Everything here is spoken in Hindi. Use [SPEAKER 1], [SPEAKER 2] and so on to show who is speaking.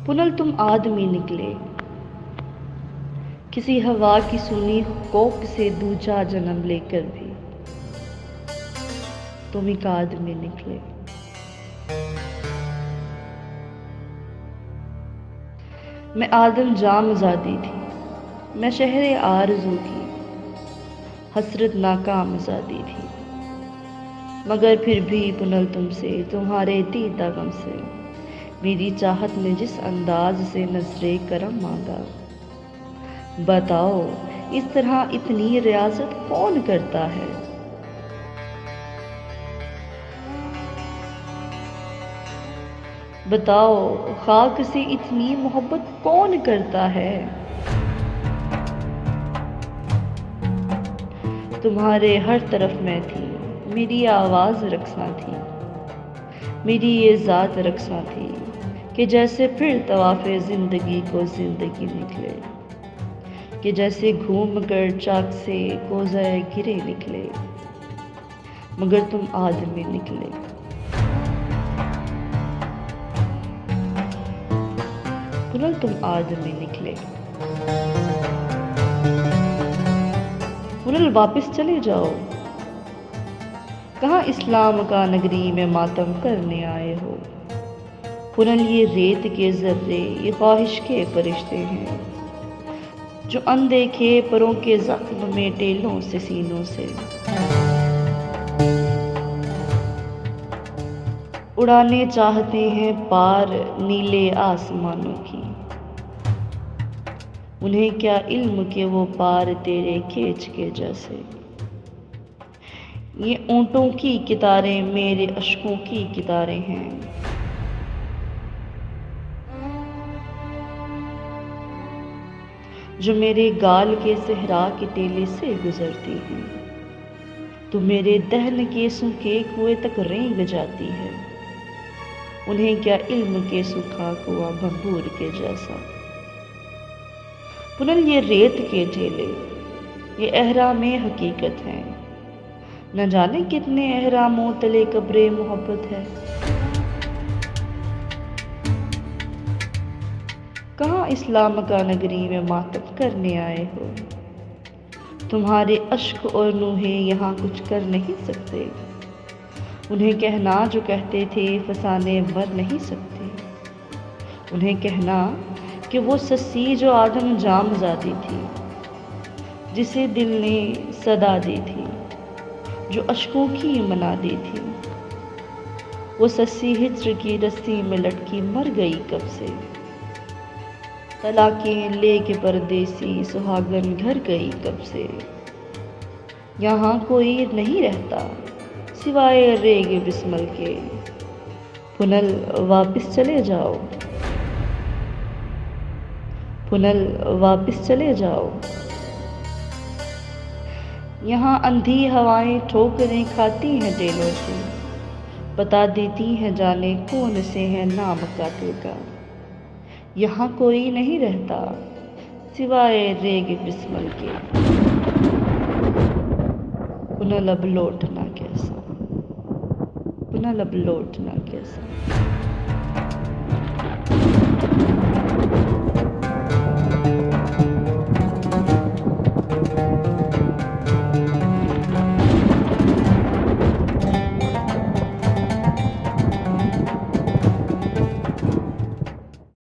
[SPEAKER 1] पुनल तुम आदमी निकले, किसी हवा की सुनी कोक से दूजा जन्म लेकर भी तुम एक आदमी निकले। मैं आदम जाम ज़ादी थी, मैं शहरे आरज़ू की हसरत नाकाम ज़ादी थी, मगर फिर भी पुनल तुमसे तुम्हारे दीदा गम से मेरी चाहत ने जिस अंदाज से नजरे करम मांगा, बताओ इस तरह इतनी रियाजत कौन करता है। बताओ खाक से इतनी मोहब्बत कौन करता है। तुम्हारे हर तरफ मैं थी, मेरी आवाज़ रक्सा थी, मेरी ये ज़ात रक्सा थी कि जैसे फिर तवाफ़े ज़िंदगी को ज़िंदगी निकले, कि जैसे घूम कर चाक से कोज़ाए गिरे निकले, मगर तुम आदमी निकले। पुनल तुम आदमी निकले। पुनल वापस चले जाओ, कहाँ इस्लाम का नगरी में मातम करने आए हो। पुनल ये रेत के ज़र्रे ये ख्वाहिश के फरिश्ते हैं जो अनदेखे परों के ज़ख्म में टेलों से सीनों से उड़ाने चाहते हैं पार नीले आसमानों की। उन्हें क्या इल्म के वो पार तेरे खींच के जैसे, ये ऊँटों की कितारें मेरे अश्कों की कितारें हैं। जो मेरे गाल के सहरा के टेले से गुजरती हैं, तो मेरे दहन के सूखे कुएं तक रेंग जाती है। उन्हें क्या इल्म के सूखा कुआं भंबूर के जैसा। पुनल ये रेत के टेले ये एहरामे हकीकत हैं, न जाने कितने एहरामों तले कब्रे मोहब्बत है। कहाँ इस्लाम का नगरी में मातम करने आए हो। तुम्हारे अश्क और नूहे यहाँ कुछ कर नहीं सकते। उन्हें कहना जो कहते थे फसाने मर नहीं सकते। उन्हें कहना कि वो सस्सी जो आदम जाम ज़ादी थी, जिसे दिल ने सदा दी थी, जो अश्कों की मना दी थी, वो सस्सी हिज्र की रस्सी में लटकी मर गई कब से। तलाकें लेके परदेसी सुहागन घर गई कब से। यहाँ कोई नहीं रहता सिवाय रेगे बिस्मल के। पुनल वापस चले जाओ, पुनल वापस चले जाओ। यहाँ अंधी हवाएं ठोकरें खाती हैं टेलों से, बता देती हैं जाने कौन से है नाम कातिल का। यहाँ कोई नहीं रहता सिवाय रेगे बिस्मल के। पुनल अब लौटना कैसा, पुनल अब लौटना कैसा।